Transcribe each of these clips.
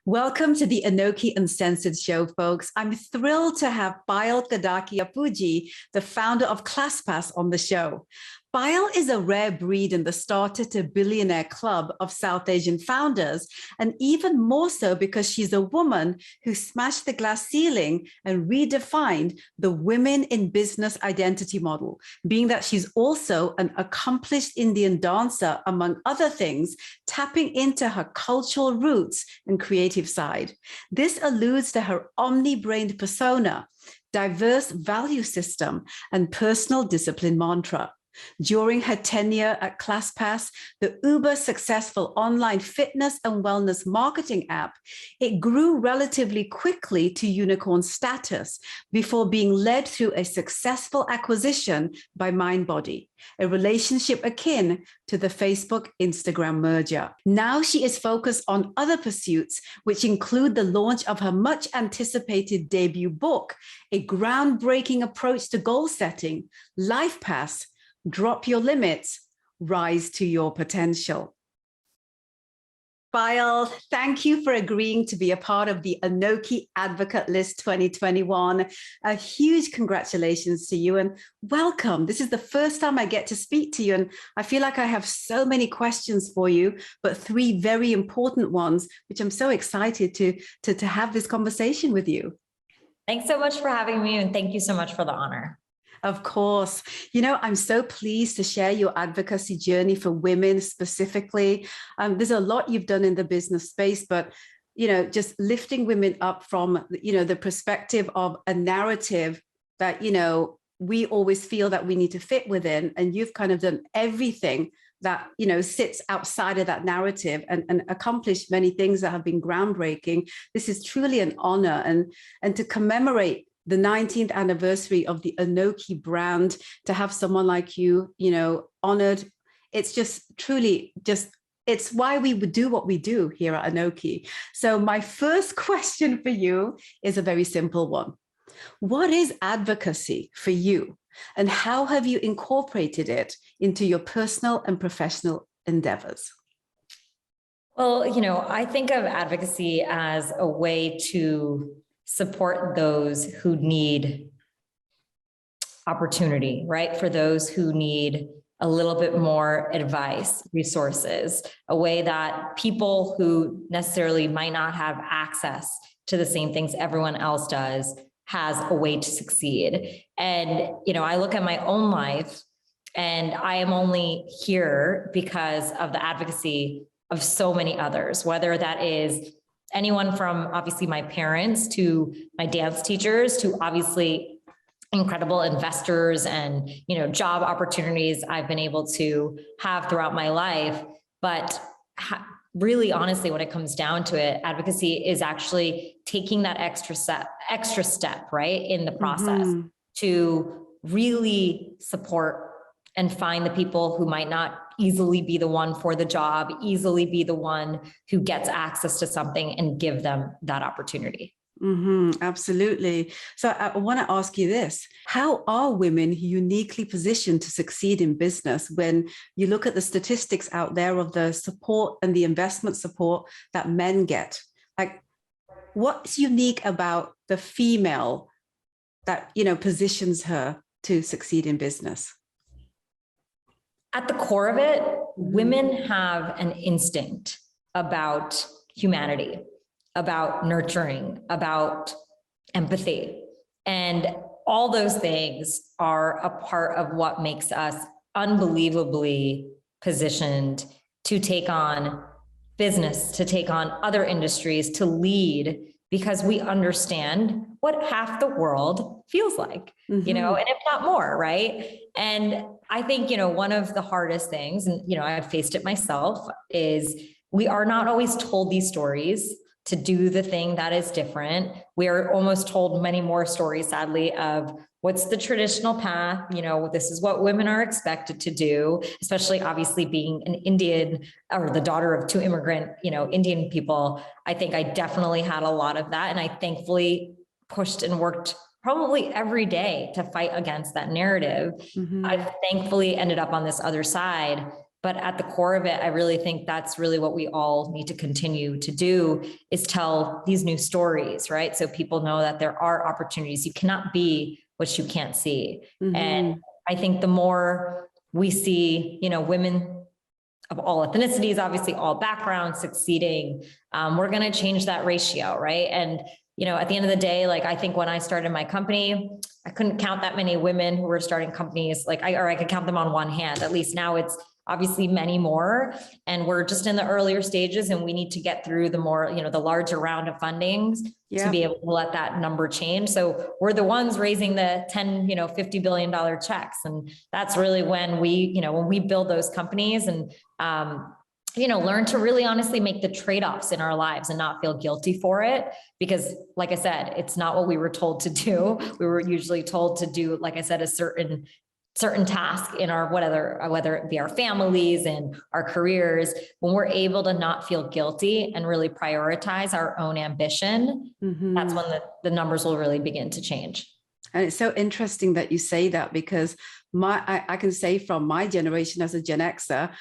Welcome to the ANOKHI Uncensored Show, folks. I'm thrilled to have Payal Kadakia, the founder of ClassPass, on the show. Payal is a rare breed in the starter to billionaire club of South Asian founders, and even more so because she's a woman who smashed the glass ceiling and redefined the women in business identity model, being that she's also an accomplished Indian dancer, among other things, tapping into her cultural roots and creative side. This alludes to her omni-brained persona, diverse value system, and personal discipline mantra. During her tenure at ClassPass, the uber successful online fitness and wellness marketing app, it grew relatively quickly to unicorn status before being led through a successful acquisition by MindBody, a relationship akin to the Facebook-Instagram merger. Now she is focused on other pursuits, which include the launch of her much anticipated debut book, a groundbreaking approach to goal setting, LifePass, Drop Your Limits, Rise to Your Potential. Payal, thank you for agreeing to be a part of the ANOKHI Advocate List 2021. A huge congratulations to you and welcome. This is the first time I get to speak to you, and I feel like I have so many questions for you, but three very important ones, which I'm so excited to have this conversation with you. Thanks so much for having me, and thank you so much for the honor. Of course. You know, I'm so pleased to share your advocacy journey for women specifically. There's a lot you've done in the business space, but, you know, just lifting women up from, you know, the perspective of a narrative that, you know, we always feel that we need to fit within. And you've kind of done everything that, you know, sits outside of that narrative and accomplished many things that have been groundbreaking. This is truly an honor, and to commemorate the 19th anniversary of the ANOKHI brand, to have someone like you, you know, honored. It's just truly it's why we would do what we do here at ANOKHI. So my first question for you is a very simple one. What is advocacy for you, and how have you incorporated it into your personal and professional endeavors? Well, you know, I think of advocacy as a way to support those who need opportunity, right? For those who need a little bit more advice, resources, a way that people who necessarily might not have access to the same things everyone else does has a way to succeed. And, you know, I look at my own life and I am only here because of the advocacy of so many others, whether that is anyone from obviously my parents to my dance teachers to obviously incredible investors and, you know, job opportunities I've been able to have throughout my life. But really, honestly, when it comes down to it, advocacy is actually taking that extra step, right, in the process to really support and find the people who might not easily be the one for the job, easily be the one who gets access to something, and give them that opportunity. Absolutely. So I want to ask you this. How are women uniquely positioned to succeed in business when you look at the statistics out there of the support and the investment support that men get? Like, what's unique about the female that, you know, positions her to succeed in business? At the core of it, women have an instinct about humanity, about nurturing, about empathy. And all those things are a part of what makes us unbelievably positioned to take on business, to take on other industries, to lead, because we understand what half the world feels like, you know, and if not more, right? And I think, you know, one of the hardest things, and, you know, I've faced it myself, is we are not always told these stories to do the thing that is different. We are almost told many more stories, sadly, of what's the traditional path, you know, this is what women are expected to do, especially obviously being an Indian or the daughter of two immigrant, you know, Indian people. I think I definitely had a lot of that. And I thankfully pushed and worked probably every day to fight against that narrative. I've thankfully ended up on this other side, But at the core of it, I really think that's really what we all need to continue to do, is tell these new stories, right? So people know that there are opportunities. You cannot be what you can't see. And I think the more we see, women of all ethnicities, obviously all backgrounds succeeding, we're going to change that ratio, right? And at the end of the day, like, I think when I started my company, I couldn't count that many women who were starting companies. I could count them on one hand. At least now it's obviously many more, and we're just in the earlier stages, and we need to get through the more, the larger round of fundings to be able to let that number change. So we're the ones raising the 10, $50 billion checks. And that's really when we build those companies and, learn to really honestly make the trade-offs in our lives and not feel guilty for it. Because like I said, it's not what we were told to do. We were usually told to do, like I said, a certain task in our, whether it be our families and our careers. When we're able to not feel guilty and really prioritize our own ambition, that's when the numbers will really begin to change. And it's so interesting that you say that, because I can say from my generation as a Gen Xer,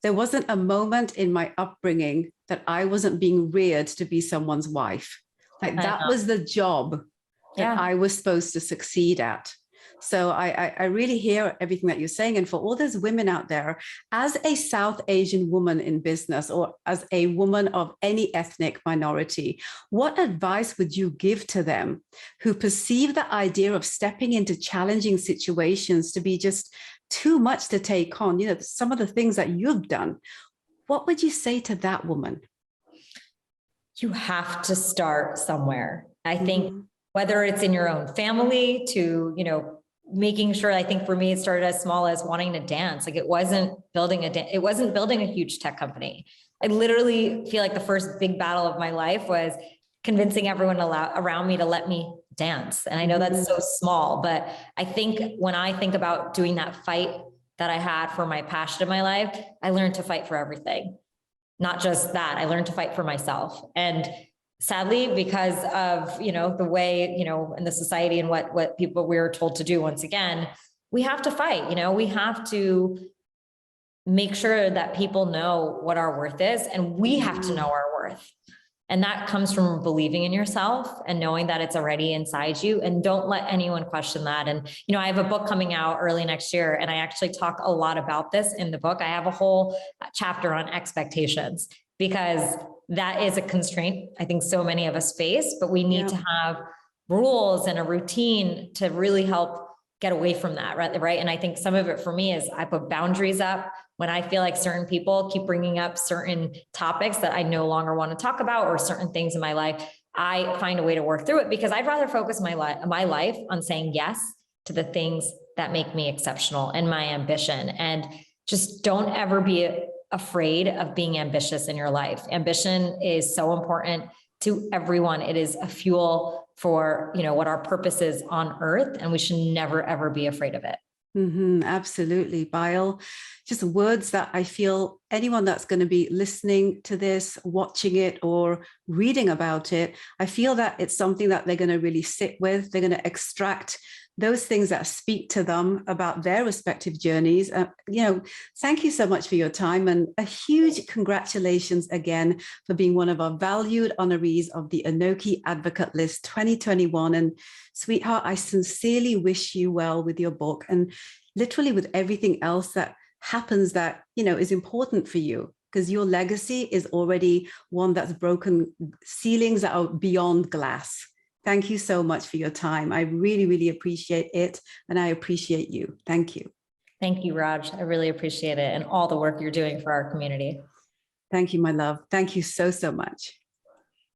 there wasn't a moment in my upbringing that I wasn't being reared to be someone's wife. Like, that was the job that I was supposed to succeed at. So I really hear everything that you're saying. And for all those women out there, as a South Asian woman in business, or as a woman of any ethnic minority, what advice would you give to them who perceive the idea of stepping into challenging situations to be just too much to take on? Some of the things that you've done. What would you say to that woman? You have to start somewhere. I think whether it's in your own family to, making sure, I think for me, it started as small as wanting to dance. Like, it wasn't building a huge tech company. I literally feel like the first big battle of my life was convincing everyone around me to let me dance. And I know that's so small, but I think when I think about doing that fight that I had for my passion in my life, I learned to fight for everything. Not just that, I learned to fight for myself. And sadly, because of, the way, in the society and what people we were told to do, once again, we have to fight. We have to make sure that people know what our worth is, and we have to know our worth. And that comes from believing in yourself and knowing that it's already inside you, and don't let anyone question that. And, I have a book coming out early next year, and I actually talk a lot about this in the book. I have a whole chapter on expectations, because that is a constraint I think so many of us face, but we need to have rules and a routine to really help get away from that, right? And I think some of it for me is I put boundaries up when I feel like certain people keep bringing up certain topics that I no longer want to talk about, or certain things in my life. I find a way to work through it, because I'd rather focus my life on saying yes to the things that make me exceptional and my ambition. And just don't ever be afraid of being ambitious in your life. Ambition is so important to everyone. It is a fuel for, what our purpose is on earth, and we should never, ever be afraid of it. Absolutely. Payal, just words that I feel anyone that's going to be listening to this, watching it, or reading about it, I feel that it's something that they're going to really sit with. They're going to extract those things that speak to them about their respective journeys. Thank you so much for your time, and a huge congratulations again for being one of our valued honorees of the ANOKHI Advocate List 2021. And sweetheart, I sincerely wish you well with your book, and literally with everything else that happens that, is important for you, because your legacy is already one that's broken ceilings that are beyond glass. Thank you so much for your time. I really, really appreciate it. And I appreciate you. Thank you. Thank you, Raj. I really appreciate it, and all the work you're doing for our community. Thank you, my love. Thank you so, so much.